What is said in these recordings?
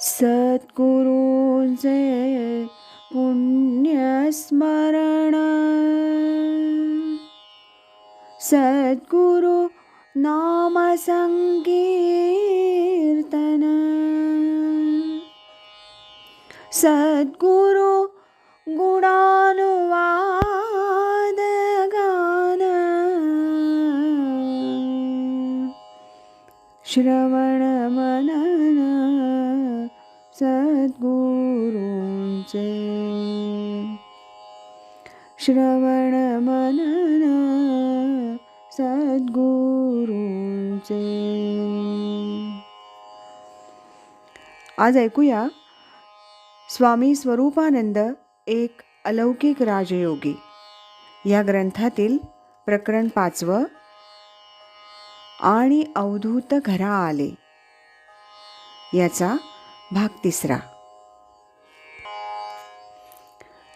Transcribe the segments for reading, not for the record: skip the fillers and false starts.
सद्गुरूंचे पुण्यस्मरण, सद्गुरु नाम संकीर्तन, सद्गुरु गुणानुवाद गान, श्रवण मनन सद्गुरूंचे, श्रवण मनन सद्गुरूंचे. आज ऐकूया स्वामी स्वरूपानंद एक अलौकिक राजयोगी या ग्रंथातील प्रकरण 5 आणि अवधूत घरा आले याचा भाग 3.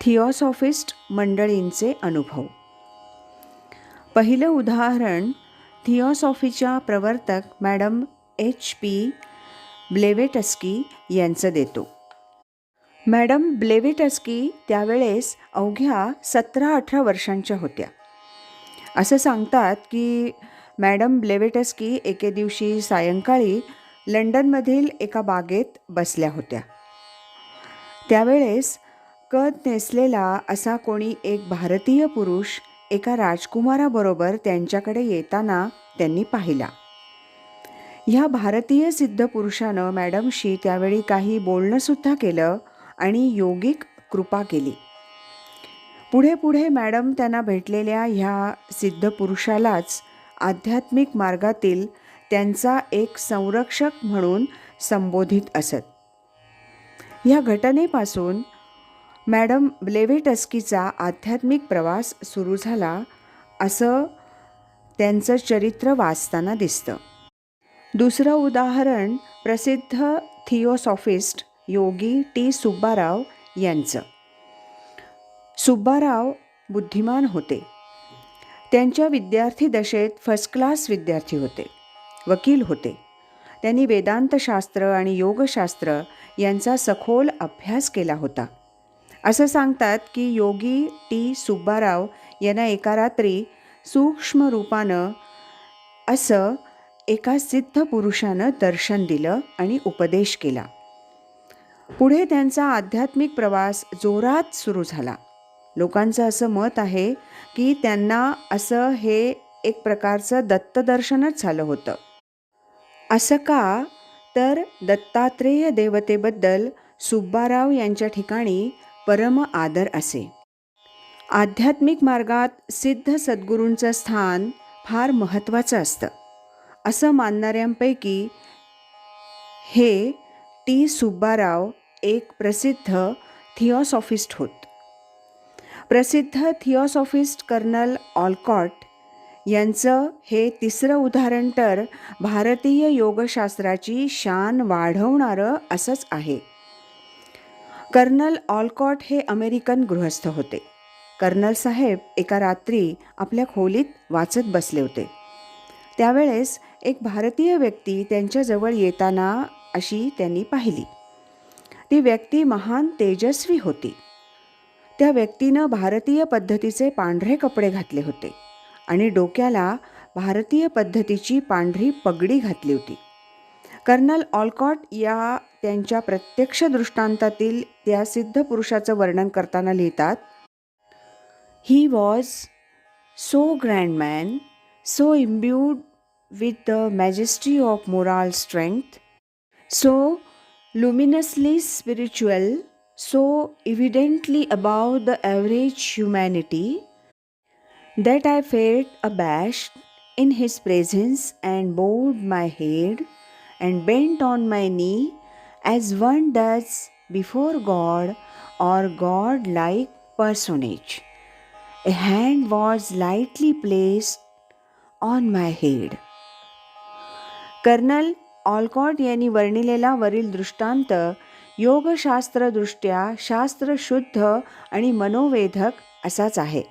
थिऑसॉफिस्ट मंडळींचे अनुभव. पहिलं उदाहरण थिऑसॉफीच्या प्रवर्तक मॅडम HP ब्लेवेटस्की यांचं देतो. मॅडम ब्लेवेटस्की त्यावेळेस अवघ्या 17-18 वर्षांच्या होत्या. असं सांगतात की मॅडम ब्लेवेटस्की एके दिवशी सायंकाळी लंडनमधील एका बागेत बसल्या होत्या. त्यावेळेस कद नेसलेला असा कोणी एक भारतीय पुरुष एका राजकुमाराबरोबर त्यांच्याकडे येताना त्यांनी पाहिला. ह्या भारतीय सिद्ध पुरुषानं मॅडमशी त्यावेळी काही बोलणंसुद्धा केलं आणि योगिक कृपा केली. पुढे पुढे मॅडम त्यांना भेटलेल्या ह्या सिद्ध पुरुषालाच आध्यात्मिक मार्गातील त्यांचा एक संरक्षक म्हणून संबोधित असत. ह्या घटनेपासून मॅडम ब्लेवेटस्कीचा आध्यात्मिक प्रवास सुरू झाला असं त्यांचं चरित्र वाचताना दिसतं. दुसरं उदाहरण प्रसिद्ध थिऑसॉफिस्ट योगी T. सुब्बाराव यांचं. सुब्बाराव बुद्धिमान होते. त्यांच्या विद्यार्थी दशेत फर्स्ट क्लास विद्यार्थी होते, वकील होते. त्यांनी वेदांतशास्त्र आणि योगशास्त्र यांचा सखोल अभ्यास केला होता. असं सांगतात की योगी T. सुब्बाराव यांना एका रात्री सूक्ष्म रूपानं असं एका सिद्ध पुरुषानं दर्शन दिलं आणि उपदेश केला. पुढे त्यांचा आध्यात्मिक प्रवास जोरात सुरू झाला. लोकांचं असं मत आहे की त्यांना असं हे एक प्रकारचं दत्तदर्शनच झालं होतं. असं का, तर दत्तात्रेय देवतेबद्दल सुब्बाराव यांच्या ठिकाणी परम आदर असे. आध्यात्मिक मार्गात सिद्ध सद्गुरूंचं स्थान फार महत्त्वाचं असतं असं मानणाऱ्यांपैकी हे T. सुब्बाराव एक प्रसिद्ध थिऑसॉफिस्ट होत. प्रसिद्ध थिऑसॉफिस्ट कर्नल ऑलकॉट यांचं हे तिसरं उदाहरण तर भारतीय योगशास्त्राची शान वाढवणारं असंच आहे. कर्नल ऑलकॉट हे अमेरिकन गृहस्थ होते. कर्नल साहेब एका रात्री आपल्या खोलीत वाचत बसले होते. त्यावेळेस एक भारतीय व्यक्ती त्यांच्याजवळ येताना अशी त्यांनी पाहिली. ती व्यक्ती महान तेजस्वी होती. त्या व्यक्तीनं भारतीय पद्धतीचे पांढरे कपडे घातले होते आणि डोक्याला भारतीय पद्धतीची पांढरी पगडी घातली होती. कर्नल ऑलकॉट या त्यांच्या प्रत्यक्ष दृष्टांतातील त्या सिद्ध पुरुषाचं वर्णन करताना लिहितात, he was so grand man, so imbued with the majesty of moral strength, so luminously spiritual, so evidently above the average humanity, that I felt abashed in his presence and bowed my head and bent on my knee as one does before God or God-like personage. A hand was lightly placed on my head. Colonel Olcott यांनी वर्णिलेला वरील दृष्टांत योगशास्त्रदृष्ट्या शास्त्रशुद्ध आणि मनोवेधक असाच आहे.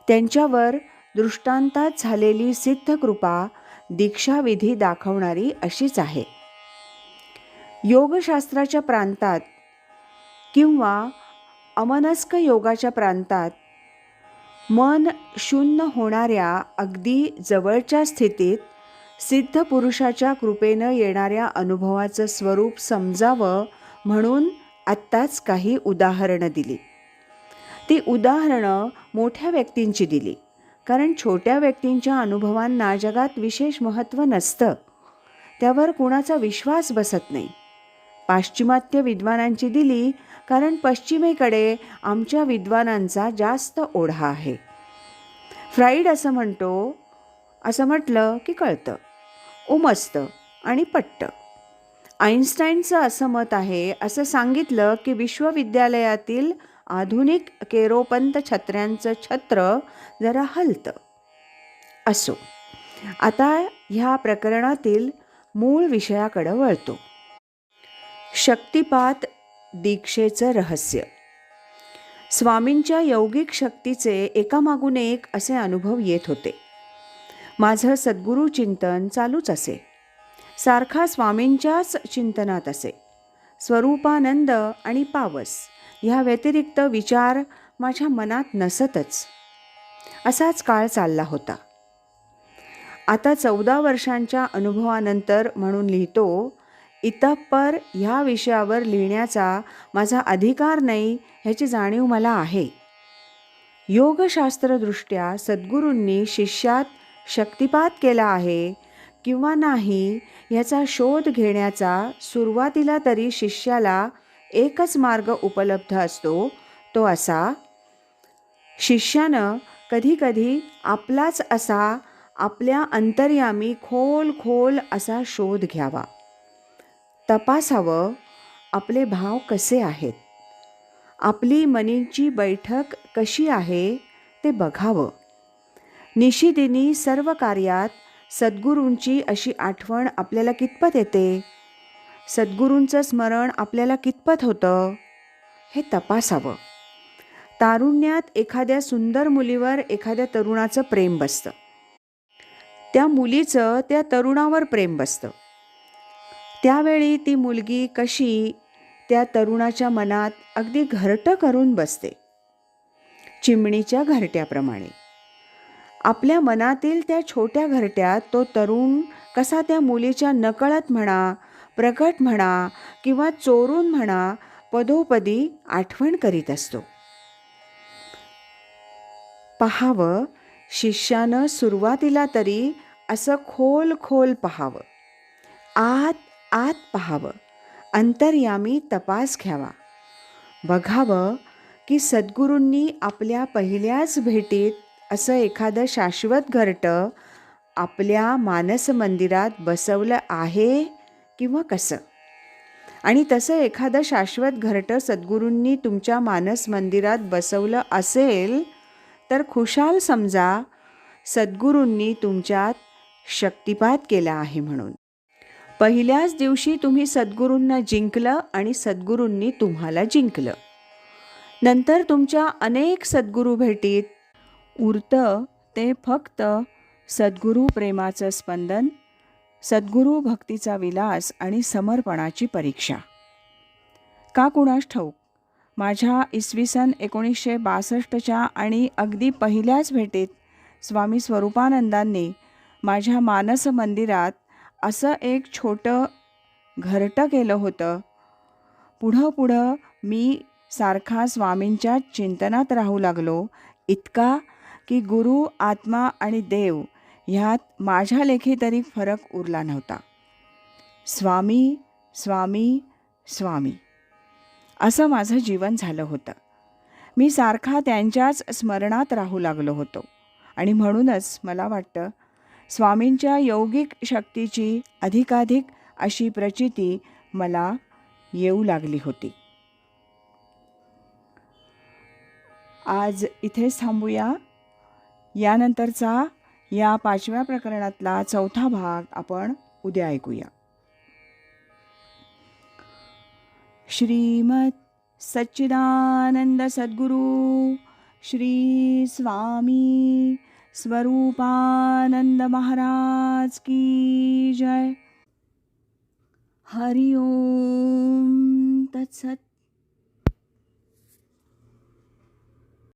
त्यांच्यावर दृष्टांतात झालेली सिद्ध कृपा दीक्षाविधी दाखवणारी अशीच आहे. योगशास्त्राच्या प्रांतात किंवा अमनस्क योगाच्या प्रांतात मन शून्य होणाऱ्या अगदी जवळच्या स्थितीत सिद्ध पुरुषाच्या कृपेनं येणाऱ्या अनुभवाचं स्वरूप समजावं म्हणून आत्ताच काही उदाहरणं दिली. ती उदाहरणं मोठ्या व्यक्तींची दिली, कारण छोट्या व्यक्तींच्या अनुभवांना जगात विशेष महत्त्व नसतं. त्यावर कुणाचा विश्वास बसत नाही. पाश्चिमात्य विद्वानांची दिली, कारण पश्चिमेकडे आमच्या विद्वानांचा जास्त ओढा आहे. फ्राईड असं म्हटलं की कळतं, उमजतं आणि पटतं. आईन्स्टाईनचं असं मत आहे असं सांगितलं की विश्वविद्यालयातील आधुनिक केरोपंत छत्र्यांचं छत्र जरा हलतं. असो, आता ह्या प्रकरणातील मूळ विषयाकडे वळतो. शक्तिपात दीक्षेचं रहस्य. स्वामींच्या यौगिक शक्तीचे एकामागून एक असे अनुभव येत होते. माझं सद्गुरू चिंतन चालूच असे. सारखा स्वामींच्याच चिंतनात असे. स्वरूपानंद आणि पावस ह्या व्यतिरिक्त विचार माझ्या मनात नसतच. असाच काळ चालला होता. आता 14 वर्षांच्या अनुभवानंतर म्हणून लिहितो, इतःपर ह्या विषयावर लिहिण्याचा माझा अधिकार नाही ह्याची जाणीव मला आहे. योगशास्त्रदृष्ट्या सद्गुरूंनी शिष्यात शक्तिपात केला आहे किंवा नाही ह्याचा शोध घेण्याचा सुरुवातीला तरी शिष्याला एकच मार्ग उपलब्ध असतो, तो असा, शिष्यानं कधीकधी आपलाच असा आपल्या अंतर्यामी खोल असा शोध घ्यावा. तपासावं आपले भाव कसे आहेत, आपली मनीची बैठक कशी आहे ते बघावं. निशिदिनी सर्व कार्यात सद्गुरूंची अशी आठवण आपल्याला कितपत येते, सद्गुरूंचं स्मरण आपल्याला कितपत होतं हे तपासावं. तारुण्यात एखाद्या सुंदर मुलीवर एखाद्या तरुणाचं प्रेम बसतं. त्या मुलीचं त्या तरुणावर प्रेम बसतं. त्यावेळी ती मुलगी कशी त्या तरुणाच्या मनात अगदी घरटं करून बसते, चिमणीच्या घरट्याप्रमाणे. आपल्या मनातील त्या छोट्या घरट्यात तो तरुण कसा त्या मुलीच्या नकळत म्हणा, प्रकट म्हणा किंवा चोरून म्हणा पदोपदी आठवण करीत असतो. पहावं, शिष्यानं सुरुवातीला तरी असं खोल पहावं, आत पहावं, अंतर्यामी तपास घ्यावा. बघावं की सद्गुरूंनी आपल्या पहिल्याच भेटीत असं एखादं शाश्वत घरटं आपल्या मानस मंदिरात बसवलं आहे किंवा कसं. आणि तसं एखादं शाश्वत घरटं सद्गुरूंनी तुमच्या मानस मंदिरात बसवलं असेल तर खुशाल समजा सद्गुरूंनी तुमच्यात शक्तिपात केला आहे म्हणून. पहिल्याच दिवशी तुम्ही सद्गुरूंना जिंकलं आणि सद्गुरूंनी तुम्हाला जिंकलं. नंतर तुमच्या अनेक सद्गुरू भेटीत उरतं ते फक्त सद्गुरू प्रेमाचं स्पंदन, सद्गुरू भक्तीचा विलास आणि समर्पणाची परीक्षा. का कुणास ठाऊक, माझ्या इसवी सन 1962च्या आणि अगदी पहिल्याच भेटीत स्वामी स्वरूपानंदांनी माझ्या मानस मंदिरात असं एक छोटं घरटं केलं होतं. पुढं मी सारखा स्वामींच्या चिंतनात राहू लागलो, इतका की गुरु, आत्मा आणि देव ह्यात माझ्या लेखी तरी फरक उरला नव्हता. स्वामी स्वामी स्वामी असं माझं जीवन झालं होतं. मी सारखा त्यांच्याच स्मरणात राहू लागलो होतो आणि म्हणूनच मला वाटतं स्वामींच्या यौगिक शक्तीची अधिकाधिक अशी प्रचिती मला येऊ लागली होती. आज इथेच थांबूया. यानंतरचा या 5व्या प्रकरणातला 4था भाग आपण उद्या ऐकूया. श्रीमद सच्चिदानंद सद्गुरु श्री स्वामी स्वरूपानंद महाराज की जय. हरि ओम तत्सत.